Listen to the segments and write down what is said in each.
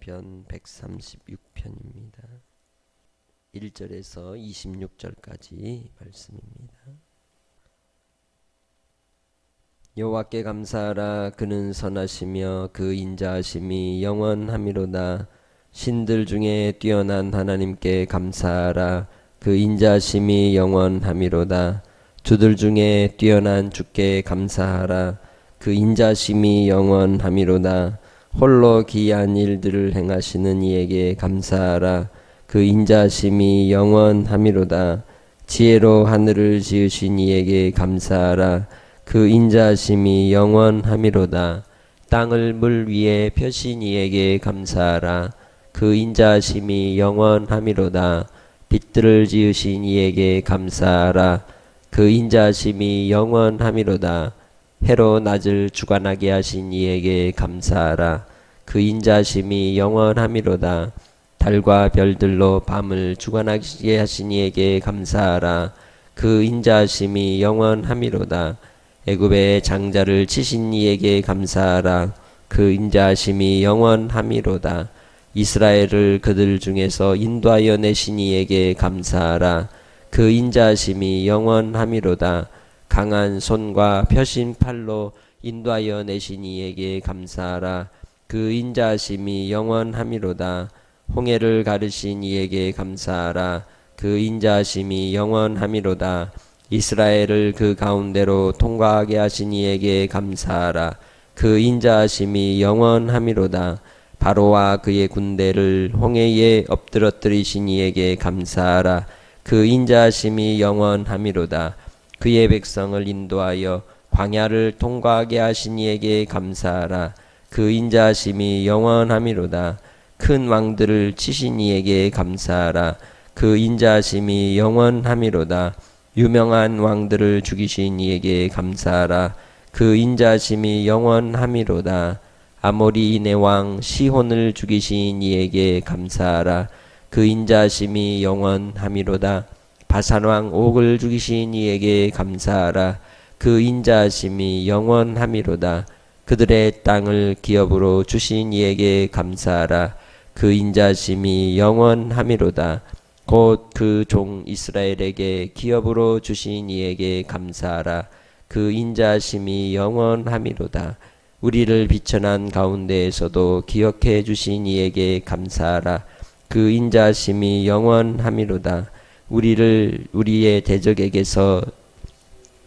시편 136편입니다. 1절에서 26절까지 말씀입니다. 여호와께 감사하라. 그는 선하시며 그 인자하심이 영원하미로다. 신들 중에 뛰어난 하나님께 감사하라. 그 인자하심이 영원하미로다. 주들 중에 뛰어난 주께 감사하라. 그 인자하심이 영원하미로다. 홀로 기이한 일들을 행하시는 이에게 감사하라. 그 인자하심이 영원하미로다. 지혜로 하늘을 지으신 이에게 감사하라. 그 인자하심이 영원하미로다. 땅을 물 위에 펴신 이에게 감사하라. 그 인자하심이 영원하미로다. 빛들을 지으신 이에게 감사하라. 그 인자하심이 영원하미로다. 해로 낮을 주관하게 하신 이에게 감사하라. 그 인자하심이 영원하미로다. 달과 별들로 밤을 주관하게 하신 이에게 감사하라. 그 인자하심이 영원하미로다. 애굽의 장자를 치신 이에게 감사하라. 그 인자하심이 영원하미로다. 이스라엘을 그들 중에서 인도하여 내신 이에게 감사하라. 그 인자하심이 영원하미로다. 강한 손과 펴신 팔로 인도하여 내신 이에게 감사하라. 그 인자하심이 영원하미로다. 홍해를 가르신 이에게 감사하라. 그 인자하심이 영원하미로다. 이스라엘을 그 가운데로 통과하게 하신 이에게 감사하라. 그 인자하심이 영원하미로다. 바로와 그의 군대를 홍해에 엎드러뜨리신 이에게 감사하라. 그 인자하심이 영원하미로다. 그의 백성을 인도하여 광야를 통과하게 하신 이에게 감사하라. 그 인자하심이 영원하미로다. 큰 왕들을 치신 이에게 감사하라. 그 인자하심이 영원하미로다. 유명한 왕들을 죽이신 이에게 감사하라. 그 인자하심이 영원하미로다. 아모리인의 왕 시혼을 죽이신 이에게 감사하라. 그 인자하심이 영원하미로다. 바산왕 옥을 죽이신 이에게 감사하라. 그 인자하심이 영원하미로다. 그들의 땅을 기업으로 주신 이에게 감사하라. 그 인자하심이 영원하미로다. 곧 그 종 이스라엘에게 기업으로 주신 이에게 감사하라. 그 인자하심이 영원하미로다. 우리를 비천한 가운데에서도 기억해 주신 이에게 감사하라. 그 인자하심이 영원하미로다. 우리를 우리의 대적에게서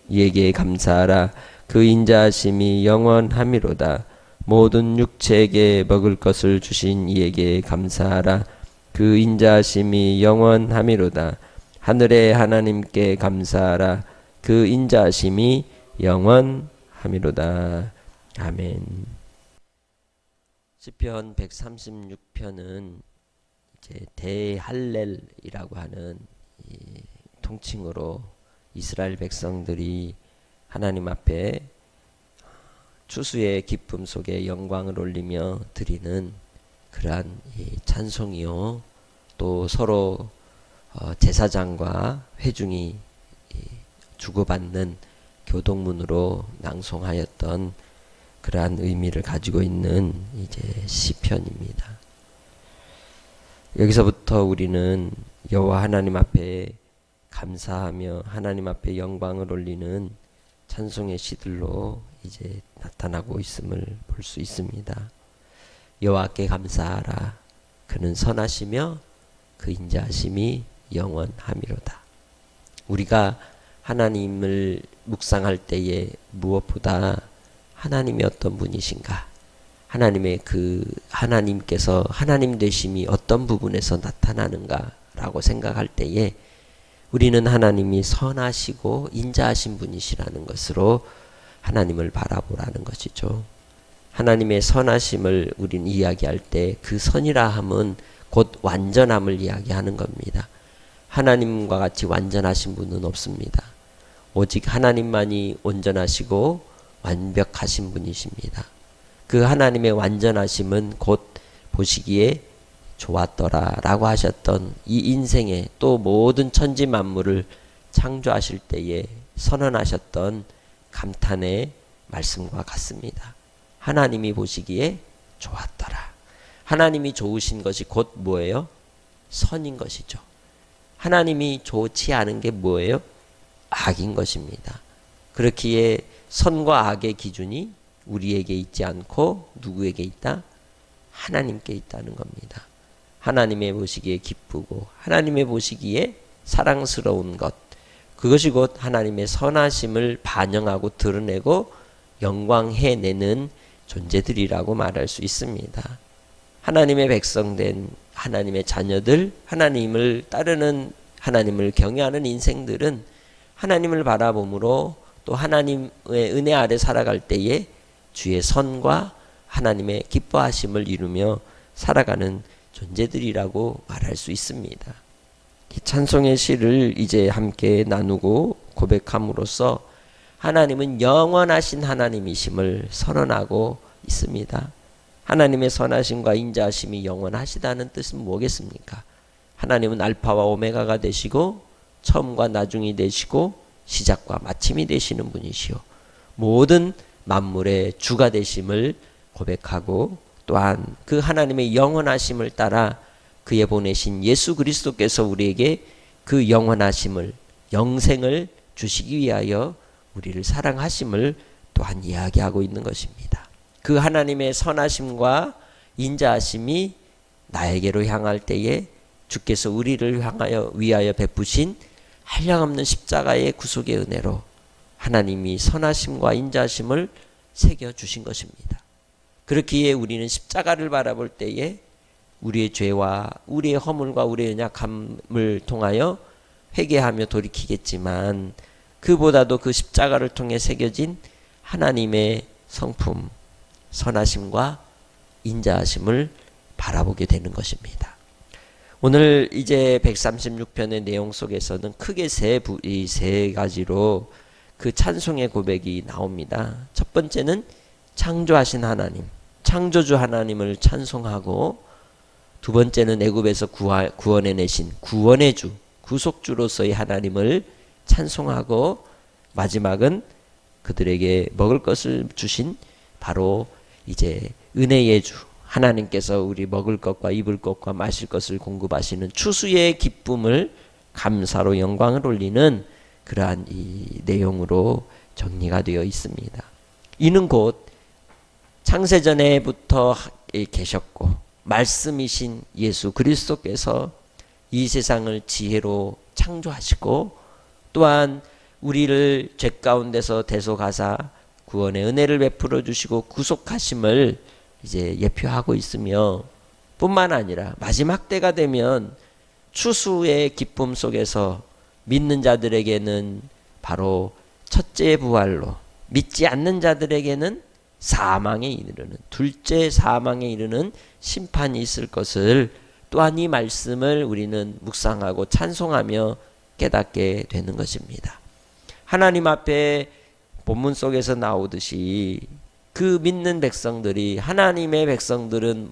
이에게 감사하라. 그 인자하심이 영원하미로다. 모든 육체에게 먹을 것을 주신 이에게 감사하라. 그 인자하심이 영원하미로다. 하늘의 하나님께 감사하라. 그 인자하심이 영원하미로다. 아멘. 시편 136편은 이제 대할렐이라고 하는 통칭으로 이스라엘 백성들이 하나님 앞에 추수의 기쁨 속에 영광을 올리며 드리는 그러한 찬송이요, 또 서로 제사장과 회중이 주고받는 교동문으로 낭송하였던 그러한 의미를 가지고 있는 이제 시편입니다. 여기서부터 우리는 여호와 하나님 앞에 감사하며 하나님 앞에 영광을 올리는 찬송의 시들로 이제 나타나고 있음을 볼 수 있습니다. 여호와께 감사하라. 그는 선하시며 그 인자하심이 영원하미로다. 우리가 하나님을 묵상할 때에 무엇보다 하나님이 어떤 분이신가, 하나님의 그 하나님께서 하나님 되심이 어떤 부분에서 나타나는가 라고 생각할 때에 우리는 하나님이 선하시고 인자하신 분이시라는 것으로 하나님을 바라보라는 것이죠. 하나님의 선하심을 우린 이야기할 때 그 선이라 함은 곧 완전함을 이야기하는 겁니다. 하나님과 같이 완전하신 분은 없습니다. 오직 하나님만이 온전하시고 완벽하신 분이십니다. 그 하나님의 완전하심은 곧 보시기에 좋았더라 라고 하셨던 이 인생의 또 모든 천지 만물을 창조하실 때에 선언하셨던 감탄의 말씀과 같습니다. 하나님이 보시기에 좋았더라. 하나님이 좋으신 것이 곧 뭐예요? 선인 것이죠. 하나님이 좋지 않은 게 뭐예요? 악인 것입니다. 그렇기에 선과 악의 기준이 우리에게 있지 않고 누구에게 있다? 하나님께 있다는 겁니다. 하나님의 보시기에 기쁘고 하나님의 보시기에 사랑스러운 것, 그것이 곧 하나님의 선하심을 반영하고 드러내고 영광해내는 존재들이라고 말할 수 있습니다. 하나님의 백성된 하나님의 자녀들, 하나님을 따르는, 하나님을 경외하는 인생들은 하나님을 바라봄으로 또 하나님의 은혜 아래 살아갈 때에 주의 선과 하나님의 기뻐하심을 이루며 살아가는 존재들이라고 말할 수 있습니다. 이 찬송의 시를 이제 함께 나누고 고백함으로써 하나님은 영원하신 하나님이심을 선언하고 있습니다. 하나님의 선하심과 인자하심이 영원하시다는 뜻은 뭐겠습니까? 하나님은 알파와 오메가가 되시고 처음과 나중이 되시고 시작과 마침이 되시는 분이시오. 모든 만물의 주가 되심을 고백하고 또한 그 하나님의 영원하심을 따라 그의 보내신 예수 그리스도께서 우리에게 그 영원하심을, 영생을 주시기 위하여 우리를 사랑하심을 또한 이야기하고 있는 것입니다. 그 하나님의 선하심과 인자하심이 나에게로 향할 때에 주께서 우리를 위하여 베푸신 한량없는 십자가의 구속의 은혜로 하나님이 선하심과 인자하심을 새겨주신 것입니다. 그렇기에 우리는 십자가를 바라볼 때에 우리의 죄와 우리의 허물과 우리의 연약함을 통하여 회개하며 돌이키겠지만 그보다도 그 십자가를 통해 새겨진 하나님의 성품, 선하심과 인자하심을 바라보게 되는 것입니다. 오늘 이제 136편의 내용 속에서는 크게 세 가지로 그 찬송의 고백이 나옵니다. 첫 번째는 창조하신 하나님, 창조주 하나님을 찬송하고, 두 번째는 애굽에서 구원해내신 구원의 주, 구속주로서의 하나님을 찬송하고, 마지막은 그들에게 먹을 것을 주신 바로 이제 은혜의 주, 하나님께서 우리 먹을 것과 입을 것과 마실 것을 공급하시는 추수의 기쁨을 감사로 영광을 올리는 그러한 이 내용으로 정리가 되어 있습니다. 이는 곧 창세전에부터 계셨고 말씀이신 예수 그리스도께서 이 세상을 지혜로 창조하시고 또한 우리를 죄 가운데서 대속하사 구원의 은혜를 베풀어 주시고 구속하심을 이제 예표하고 있으며, 뿐만 아니라 마지막 때가 되면 추수의 기쁨 속에서 믿는 자들에게는 바로 첫째 부활로, 믿지 않는 자들에게는 사망에 이르는, 둘째 사망에 이르는 심판이 있을 것을 또한 이 말씀을 우리는 묵상하고 찬송하며 깨닫게 되는 것입니다. 하나님 앞에 본문 속에서 나오듯이 그 믿는 백성들이, 하나님의 백성들은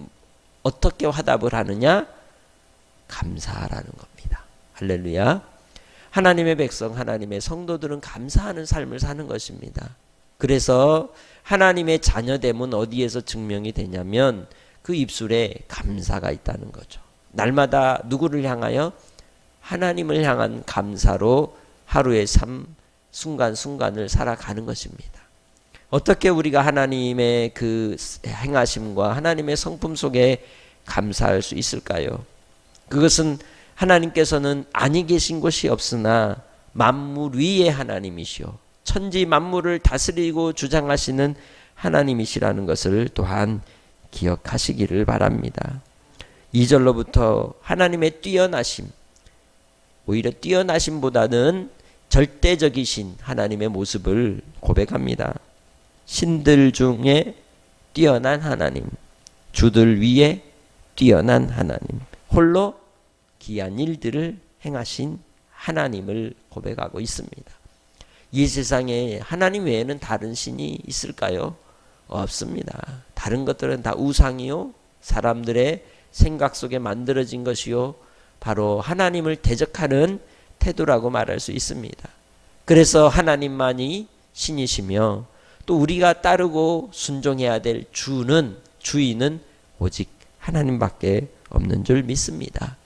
어떻게 화답을 하느냐? 감사하라는 겁니다. 할렐루야. 하나님의 백성, 하나님의 성도들은 감사하는 삶을 사는 것입니다. 그래서 하나님의 자녀됨은 어디에서 증명이 되냐면 그 입술에 감사가 있다는 거죠. 날마다 누구를 향하여? 하나님을 향한 감사로 하루의 삶, 순간순간을 살아가는 것입니다. 어떻게 우리가 하나님의 그 행하심과 하나님의 성품 속에 감사할 수 있을까요? 그것은 하나님께서는 아니 계신 곳이 없으나 만물 위의 하나님이시오, 천지 만물을 다스리고 주장하시는 하나님이시라는 것을 또한 기억하시기를 바랍니다. 2절로부터 하나님의 뛰어나심, 오히려 뛰어나심보다는 절대적이신 하나님의 모습을 고백합니다. 신들 중에 뛰어난 하나님, 주들 위에 뛰어난 하나님, 홀로 기이한 일들을 행하신 하나님을 고백하고 있습니다. 이 세상에 하나님 외에는 다른 신이 있을까요? 없습니다. 다른 것들은 다 우상이요, 사람들의 생각 속에 만들어진 것이요, 바로 하나님을 대적하는 태도라고 말할 수 있습니다. 그래서 하나님만이 신이시며 또 우리가 따르고 순종해야 될 주인은 오직 하나님밖에 없는 줄 믿습니다.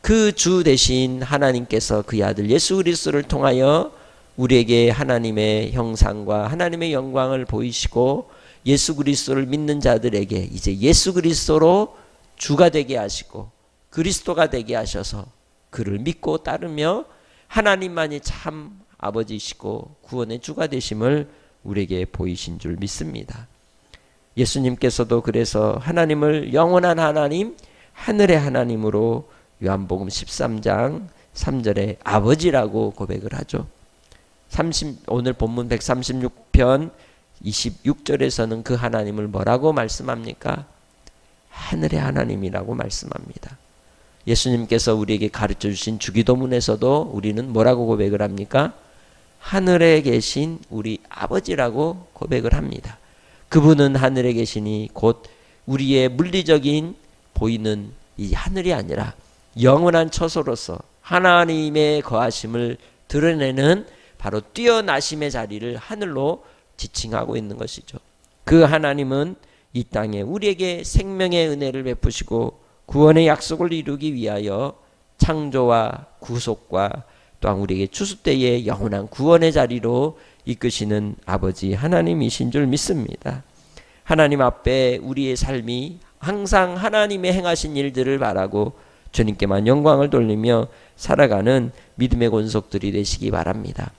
그 주 대신 하나님께서 그의 아들 예수 그리스도를 통하여 우리에게 하나님의 형상과 하나님의 영광을 보이시고 예수 그리스도를 믿는 자들에게 이제 예수 그리스도로 주가 되게 하시고 그리스도가 되게 하셔서 그를 믿고 따르며 하나님만이 참 아버지시고 구원의 주가 되심을 우리에게 보이신 줄 믿습니다. 예수님께서도 그래서 하나님을 영원한 하나님, 하늘의 하나님으로 요한복음 13장 3절에 아버지라고 고백을 하죠. 오늘 본문 136편 26절에서는 그 하나님을 뭐라고 말씀합니까? 하늘의 하나님이라고 말씀합니다. 예수님께서 우리에게 가르쳐 주신 주기도문에서도 우리는 뭐라고 고백을 합니까? 하늘에 계신 우리 아버지라고 고백을 합니다. 그분은 하늘에 계시니 곧 우리의 물리적인 보이는 이 하늘이 아니라 영원한 처소로서 하나님의 거하심을 드러내는 바로 뛰어나심의 자리를 하늘로 지칭하고 있는 것이죠. 그 하나님은 이 땅에 우리에게 생명의 은혜를 베푸시고 구원의 약속을 이루기 위하여 창조와 구속과 또한 우리에게 추수 때의 영원한 구원의 자리로 이끄시는 아버지 하나님이신 줄 믿습니다. 하나님 앞에 우리의 삶이 항상 하나님의 행하신 일들을 바라고 주님께만 영광을 돌리며 살아가는 믿음의 권속들이 되시기 바랍니다.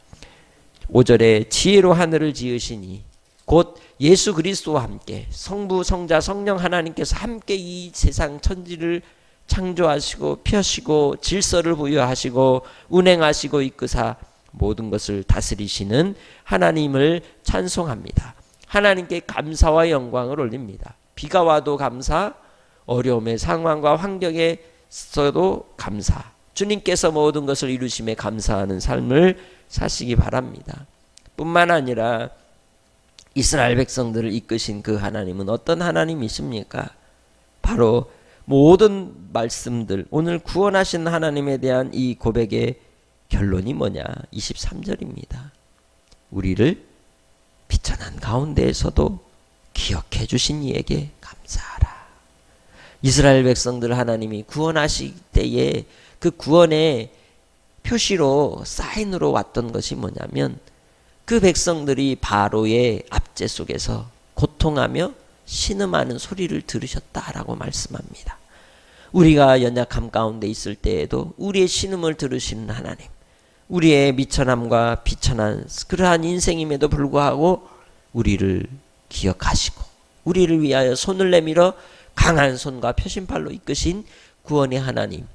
5절에 지혜로 하늘을 지으시니 곧 예수 그리스도와 함께 성부 성자 성령 하나님께서 함께 이 세상 천지를 창조하시고 펴시고 질서를 부여하시고 운행하시고 이끄사 모든 것을 다스리시는 하나님을 찬송합니다. 하나님께 감사와 영광을 올립니다. 비가 와도 감사, 어려움의 상황과 환경에서도 감사, 주님께서 모든 것을 이루심에 감사하는 삶을 사시기 바랍니다. 뿐만 아니라 이스라엘 백성들을 이끄신 그 하나님은 어떤 하나님이십니까? 바로 모든 말씀들, 오늘 구원하신 하나님에 대한 이 고백의 결론이 뭐냐? 23절입니다. 우리를 비천한 가운데에서도 기억해 주신 이에게 감사하라. 이스라엘 백성들 하나님이 구원하실 때에 그 구원의 표시로 사인으로 왔던 것이 뭐냐면 그 백성들이 바로의 압제 속에서 고통하며 신음하는 소리를 들으셨다라고 말씀합니다. 우리가 연약함 가운데 있을 때에도 우리의 신음을 들으시는 하나님, 우리의 미천함과 비천한 그러한 인생임에도 불구하고 우리를 기억하시고 우리를 위하여 손을 내밀어 강한 손과 표심팔로 이끄신 구원의 하나님,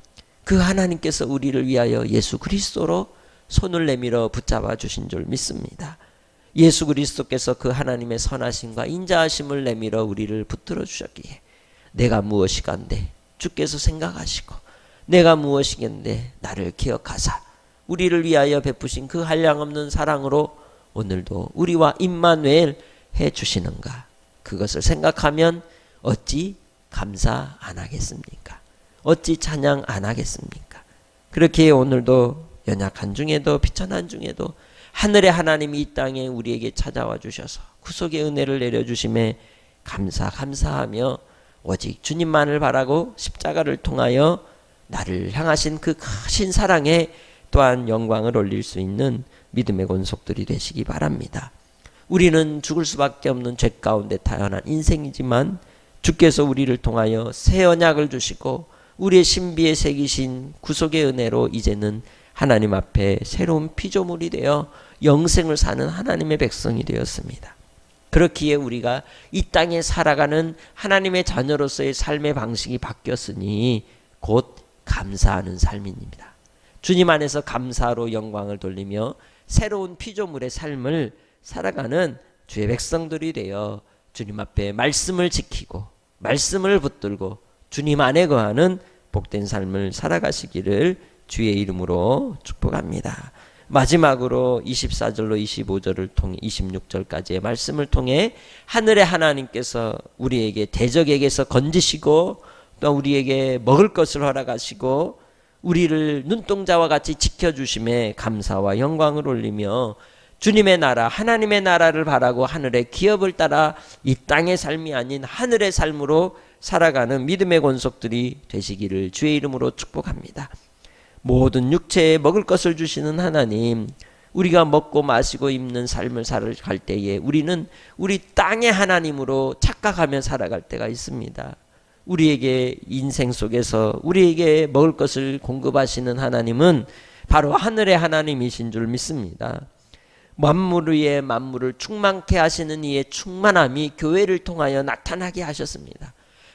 그 하나님께서 우리를 위하여 예수 그리스도로 손을 내밀어 붙잡아 주신 줄 믿습니다. 예수 그리스도께서 그 하나님의 선하심과 인자하심을 내밀어 우리를 붙들어 주셨기에 내가 무엇이간데 주께서 생각하시고 내가 무엇이겠는데 나를 기억하사 우리를 위하여 베푸신 그 한량없는 사랑으로 오늘도 우리와 임마누엘 해 주시는가? 그것을 생각하면 어찌 감사 안 하겠습니까? 어찌 찬양 안 하겠습니까? 그렇게 오늘도 연약한 중에도 비천한 중에도 하늘의 하나님이 이 땅에 우리에게 찾아와 주셔서 구속의 은혜를 내려주심에 감사하며 오직 주님만을 바라고 십자가를 통하여 나를 향하신 그 크신 사랑에 또한 영광을 올릴 수 있는 믿음의 권속들이 되시기 바랍니다. 우리는 죽을 수밖에 없는 죄 가운데 타연한 인생이지만 주께서 우리를 통하여 새 언약을 주시고 우리의 신비에 새기신 구속의 은혜로 이제는 하나님 앞에 새로운 피조물이 되어 영생을 사는 하나님의 백성이 되었습니다. 그렇기에 우리가 이 땅에 살아가는 하나님의 자녀로서의 삶의 방식이 바뀌었으니 곧 감사하는 삶입니다. 주님 안에서 감사로 영광을 돌리며 새로운 피조물의 삶을 살아가는 주의 백성들이 되어 주님 앞에 말씀을 지키고 말씀을 붙들고 주님 안에 거하는 복된 삶을 살아가시기를 주의 이름으로 축복합니다. 마지막으로 24절로 25절을 통해 26절까지의 말씀을 통해 하늘의 하나님께서 우리에게 대적에게서 건지시고 또 우리에게 먹을 것을 허락하시고 우리를 눈동자와 같이 지켜주심에 감사와 영광을 올리며 주님의 나라 하나님의 나라를 바라고 하늘의 기업을 따라 이 땅의 삶이 아닌 하늘의 삶으로 살아가는 믿음의 권속들이 되시기를 주의 이름으로 축복합니다. 모든 육체에 먹을 것을 주시는 하나님, 우리가 먹고 마시고 입는 삶을 살아갈 때에 우리는 우리 땅의 하나님으로 착각하며 살아갈 때가 있습니다. 우리에게 인생 속에서 우리에게 먹을 것을 공급하시는 하나님은 바로 하늘의 하나님이신 줄 믿습니다. 만물 위에 만물을 충만케 하시는 이의 충만함이 교회를 통하여 나타나게 하셨습니다.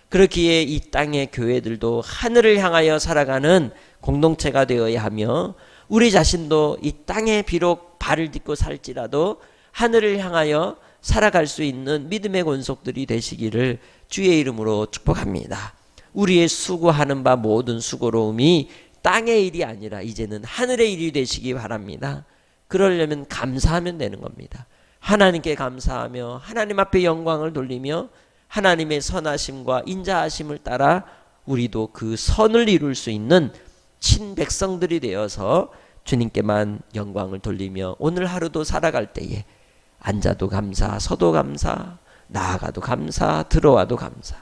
그렇기에 이 땅의 교회들도 하늘을 향하여 살아가는 공동체가 되어야 하며, 우리 자신도 이 땅에 비록 발을 딛고 살지라도 하늘을 향하여 살아갈 수 있는 믿음의 권속들이 되시기를 주의 이름으로 축복합니다. 우리의 수고하는 바 모든 수고로움이 땅의 일이 아니라 이제는 하늘의 일이 되시기 바랍니다. 그러려면 감사하면 되는 겁니다. 하나님께 감사하며 하나님 앞에 영광을 돌리며 하나님의 선하심과 인자하심을 따라 우리도 그 선을 이룰 수 있는 친백성들이 되어서 주님께만 영광을 돌리며 오늘 하루도 살아갈 때에 앉아도 감사, 서도 감사, 나아가도 감사, 들어와도 감사,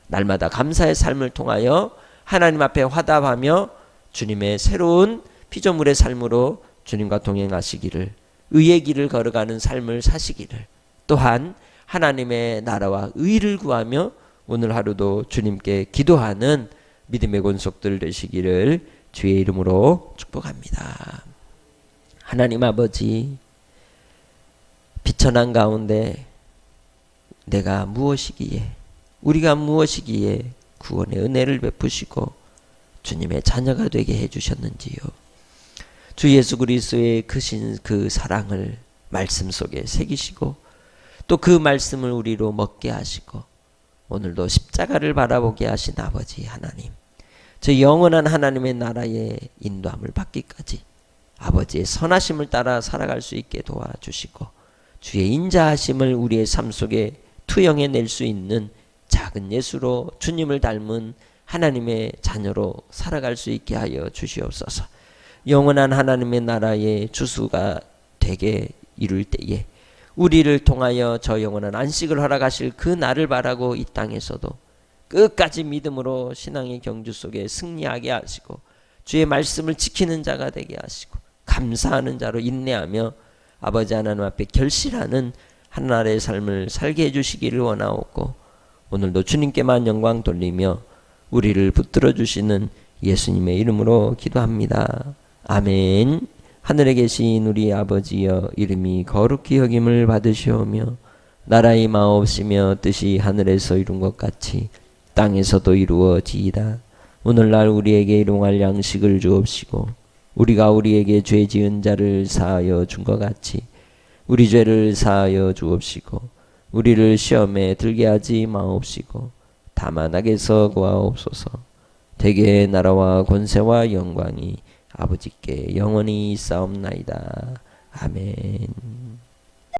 날마다 감사의 삶을 통하여 하나님 앞에 화답하며 주님의 새로운 피조물의 삶으로 주님과 동행하시기를, 의의 길을 걸어가는 삶을 사시기를, 또한 하나님의 나라와 의를 구하며 오늘 하루도 주님께 기도하는 믿음의 권속들 되시기를 주의 이름으로 축복합니다. 하나님 아버지, 비천한 가운데 내가 무엇이기에, 우리가 무엇이기에 구원의 은혜를 베푸시고 주님의 자녀가 되게 해주셨는지요. 주 예수 그리스도의 크신 그 사랑을 말씀 속에 새기시고 또 그 말씀을 우리로 먹게 하시고 오늘도 십자가를 바라보게 하신 아버지 하나님, 저 영원한 하나님의 나라의 인도함을 받기까지 아버지의 선하심을 따라 살아갈 수 있게 도와주시고 주의 인자하심을 우리의 삶 속에 투영해낼 수 있는 작은 예수로 주님을 닮은 하나님의 자녀로 살아갈 수 있게 하여 주시옵소서. 영원한 하나님의 나라의 주수가 되게 이룰 때에 우리를 통하여 저 영원한 안식을 허락하실 그 날을 바라고 이 땅에서도 끝까지 믿음으로 신앙의 경주 속에 승리하게 하시고 주의 말씀을 지키는 자가 되게 하시고 감사하는 자로 인내하며 아버지 하나님 앞에 결실하는 하나님의 삶을 살게 해주시기를 원하옵고, 오늘도 주님께만 영광 돌리며 우리를 붙들어 주시는 예수님의 이름으로 기도합니다. 아멘. 하늘에 계신 우리 아버지여, 이름이 거룩히 여김을 받으시오며 나라의 마옵시며 뜻이 하늘에서 이룬 것 같이 땅에서도 이루어지이다. 오늘날 우리에게 일용할 양식을 주옵시고 우리가 우리에게 죄 지은 자를 사하여 준 것 같이 우리 죄를 사하여 주옵시고 우리를 시험에 들게 하지 마옵시고 다만 악에서 구하옵소서. 대개의 나라와 권세와 영광이 아버지께 영원히 있사옵나이다. 아멘.